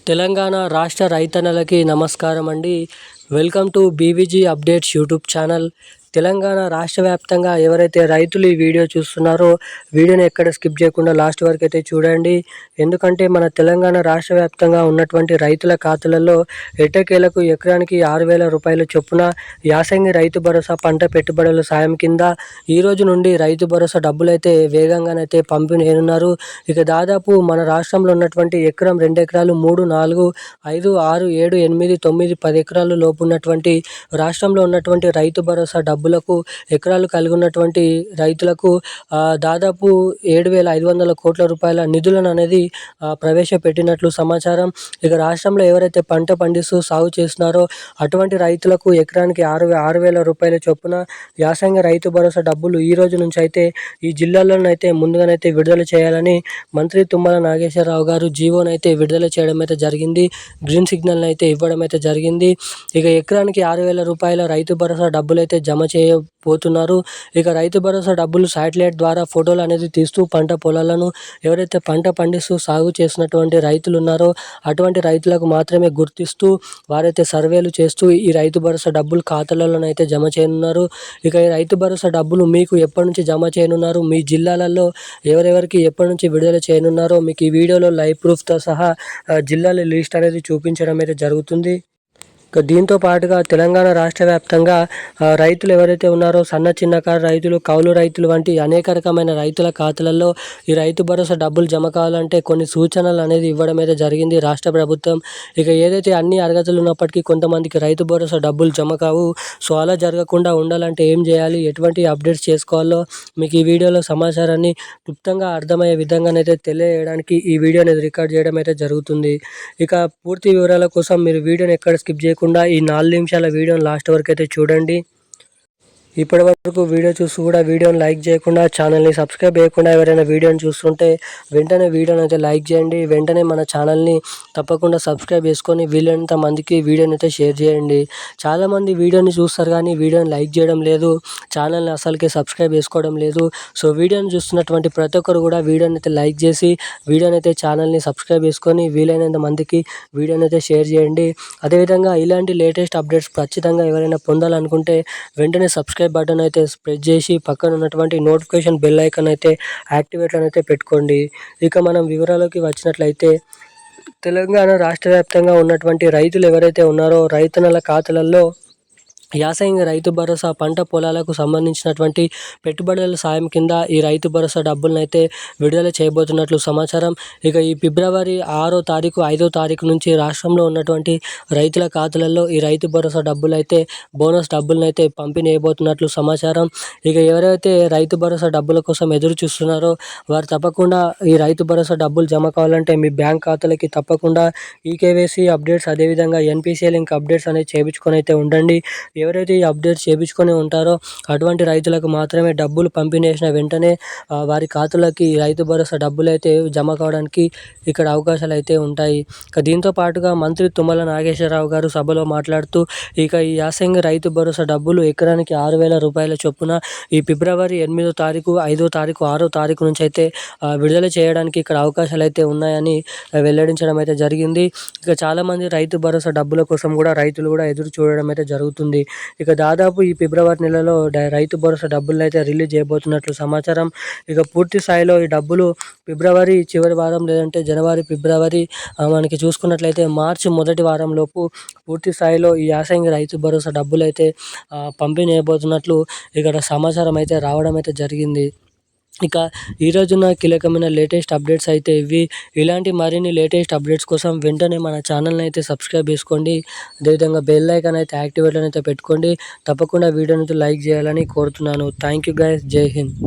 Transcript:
తెలంగాణ రాష్ట్ర రైతన్నలకి నమస్కారం అండి. Welcome to BVG updates YouTube channel. Telangana రాష్ట్ర వ్యాప్తంగా ఎవరైతే రైతులు ఈ వీడియో చూస్తున్నారో వీడియోని ఎక్కడ స్కిప్ చేయకుండా లాస్ట్ వరకు అయితే చూడండి. ఎందుకంటే మన తెలంగాణ రాష్ట్ర వ్యాప్తంగా ఉన్నటువంటి రైతుల ఖాతాలలో ఎట్టకేలకు ఎకరానికి 6,000 రూపాయల చొప్పున యాసంగి రైతు భరోసా పంట పెట్టుబడుల సాయం కింద ఈ రోజు నుండి రైతు భరోసా డబ్బులైతే వేగంగానైతే పంపిణీనున్నారు. ఇక దాదాపు మన రాష్ట్రంలో ఉన్నటువంటి ఎకరం, 2 ఎకరాలు, 3, 4, 5, 6, 7, 8, 9, 10 ఎకరాలు లోపు ఉన్నటువంటి రాష్ట్రంలో ఉన్నటువంటి రైతు భరోసా డబ్బులకు ఎకరాలు కలిగి ఉన్నటువంటి రైతులకు దాదాపు 7,500 కోట్ల రూపాయల నిధులను అనేది ప్రవేశపెట్టినట్లు సమాచారం. ఇక రాష్ట్రంలో ఎవరైతే పంట పండిస్తూ సాగు చేస్తున్నారో అటువంటి రైతులకు ఎకరానికి 6,000 రూపాయల చొప్పున యాసంగి రైతు భరోసా డబ్బులు ఈ రోజు నుంచి అయితే ఈ జిల్లాలోనైతే ముందుగానైతే విడుదల చేయాలని మంత్రి తుమ్మల నాగేశ్వరరావు గారు జీవోనైతే విడుదల చేయడం అయితే జరిగింది. గ్రీన్ సిగ్నల్ అయితే ఇవ్వడం అయితే జరిగింది. ఇక ఎకరానికి 6,000 రూపాయల రైతు భరోసా డబ్బులు అయితే జమ చేయబోతున్నారు. ఇక రైతు భరోసా డబ్బులు శాటిలైట్ ద్వారా ఫోటోలు అనేది తీస్తూ పంట పొలాలను ఎవరైతే పంట పండిస్తూ సాగు చేసినటువంటి రైతులు ఉన్నారో అటువంటి రైతులకు మాత్రమే గుర్తిస్తూ వారైతే సర్వేలు చేస్తూ ఈ రైతు భరోసా డబ్బులు ఖాతాలలోనైతే జమ చేయనున్నారు. ఇక ఈ రైతు భరోసా డబ్బులు మీకు ఎప్పటి నుంచి జమ చేయనున్నారు, మీ జిల్లాలలో ఎవరెవరికి ఎప్పటి నుంచి విడుదల చేయనున్నారో మీకు ఈ వీడియోలో లైవ్ ప్రూఫ్తో సహా జిల్లాల లిస్ట్ అనేది చూపించడం అయితే జరుగుతుంది. దీంతో పాటుగా తెలంగాణ రాష్ట్ర వ్యాప్తంగా రైతులు ఎవరైతే ఉన్నారో సన్న చిన్నకారు రైతులు, కౌలు రైతులు వంటి అనేక రకమైన రైతుల ఖాతాలలో ఈ రైతు భరోసా డబ్బులు జమ కావాలంటే కొన్ని సూచనలు అనేది ఇవ్వడం అయితే జరిగింది రాష్ట్ర ప్రభుత్వం. ఇక ఏదైతే అన్ని అర్హతలు ఉన్నప్పటికీ కొంతమందికి రైతు భరోసా డబ్బులు జమ కావు. సో అలా జరగకుండా ఉండాలంటే ఏం చేయాలి, ఎటువంటి అప్డేట్స్ చేసుకోవాలో మీకు ఈ వీడియోలో సమాచారాన్ని క్లుప్తంగా అర్థమయ్యే విధంగానైతే తెలియజేయడానికి ఈ వీడియో అనేది రికార్డ్ చేయడం అయితే జరుగుతుంది. ఇక పూర్తి వివరాల కోసం మీరు వీడియోని ఎక్కడ స్కిప్ చేయకుండా ఈ 4 నిమిషాల వీడియోని లాస్ట్ వరకు అయితే చూడండి. ఇప్పటి వరకు వీడియో చూస్తూ కూడా వీడియోని లైక్ చేయకుండా, ఛానల్ని సబ్స్క్రైబ్ చేయకుండా ఎవరైనా వీడియోని చూస్తుంటే వెంటనే వీడియోని అయితే లైక్ చేయండి. వెంటనే మన ఛానల్ని తప్పకుండా సబ్స్క్రైబ్ చేసుకొని వీలైనంత మందికి వీడియోని అయితే షేర్ చేయండి. చాలామంది వీడియోని చూస్తారు కానీ వీడియోని లైక్ చేయడం లేదు, ఛానల్ని అసలుకే సబ్స్క్రైబ్ చేసుకోవడం లేదు. సో వీడియోని చూస్తున్నటువంటి ప్రతి ఒక్కరు కూడా వీడియోని అయితే లైక్ చేసి వీడియోని అయితే ఛానల్ని సబ్స్క్రైబ్ చేసుకొని వీలైనంత మందికి వీడియోని అయితే షేర్ చేయండి. అదేవిధంగా ఇలాంటి లేటెస్ట్ అప్డేట్స్ ఖచ్చితంగా ఎవరైనా పొందాలనుకుంటే వెంటనే సబ్స్క్రైబ్ బటన్ అయితే ప్రెస్ చేసి పక్కన ఉన్నటువంటి నోటిఫికేషన్ బెల్ ఐకాన్ అయితే యాక్టివేట్ అయితే పెట్టుకోండి. ఇక మనం వివరాలకి వచ్చినట్లయితే తెలంగాణ రాష్ట్ర వ్యాప్తంగా ఉన్నటువంటి రైతులు ఎవరైతే ఉన్నారో రైతన్నల ఖాతాలలో యాసంగి రైతు భరోసా పంట పొలాలకు సంబంధించినటువంటి పెట్టుబడుల సాయం కింద ఈ రైతు భరోసా డబ్బులను అయితే విడుదల చేయబోతున్నట్లు సమాచారం. ఇక ఈ ఫిబ్రవరి 6వ తారీఖు, 5వ తారీఖు నుంచి రాష్ట్రంలో ఉన్నటువంటి రైతుల ఖాతాలలో ఈ రైతు భరోసా డబ్బులు అయితే బోనస్ డబ్బులను అయితే పంపిణీ చేయబోతున్నట్లు సమాచారం. ఇక ఎవరైతే రైతు భరోసా డబ్బుల కోసం ఎదురు చూస్తున్నారో వారు తప్పకుండా ఈ రైతు భరోసా డబ్బులు జమ కావాలంటే మీ బ్యాంక్ ఖాతాలకి తప్పకుండా ఈకేవైసీ అప్డేట్స్, అదేవిధంగా ఎన్పిసిఐ లింక్ అప్డేట్స్ అనేది చేయించుకొని అయితే ఉండండి. ఎవరైతే ఈ అప్డేట్స్ చేయించుకొని ఉంటారో అటువంటి రైతులకు మాత్రమే డబ్బులు పంపిణీ చేసిన వెంటనే వారి ఖాతాలోకి రైతు భరోసా డబ్బులు అయితే జమ కావడానికి ఇక్కడ అవకాశాలు అయితే ఉంటాయి. ఇక దీంతో పాటుగా మంత్రి తుమ్మల నాగేశ్వరరావు గారు సభలో మాట్లాడుతూ ఇక ఈ యాసంగి రైతు భరోసా డబ్బులు ఎకరానికి 6,000 రూపాయల చొప్పున ఈ ఫిబ్రవరి 8వ తారీఖు, 5వ తారీఖు, 6వ తారీఖు నుంచి అయితే విడుదల చేయడానికి ఇక్కడ అవకాశాలు అయితే ఉన్నాయని వెల్లడించడం అయితే జరిగింది. ఇక చాలామంది రైతు భరోసా డబ్బుల కోసం కూడా రైతులు కూడా ఎదురు చూడడం అయితే జరుగుతుంది. ఇక దాదాపు ఈ ఫిబ్రవరి నెలలో రైతు భరోసా డబ్బులను అయితే రిలీజ్ చేయబోతున్నట్లు సమాచారం. ఇక పూర్తి స్థాయిలో ఈ డబ్బులు ఫిబ్రవరి చివరి వారం లేదంటే జనవరి, ఫిబ్రవరి మనకి చూసుకున్నట్లయితే మార్చి మొదటి వారం లోపు పూర్తి స్థాయిలో ఈ యాసంగి రైతు భరోసా డబ్బులు అయితే పంపిణీ చేయబోతున్నట్లు ఇక్కడ సమాచారం అయితే రావడం అయితే జరిగింది. ఇక ఈరోజున కీలకమైన లేటెస్ట్ అప్డేట్స్ అయితే ఇవి. ఇలాంటి మరిన్ని లేటెస్ట్ అప్డేట్స్ కోసం వెంటనే మన ఛానల్ని అయితే సబ్స్క్రైబ్ చేసుకోండి. అదేవిధంగా బెల్ ఐకాన్ అయితే యాక్టివేట్ అయితే పెట్టుకోండి. తప్పకుండా వీడియోని లైక్ చేయాలని కోరుతున్నాను. Thank you guys. జై హింద్.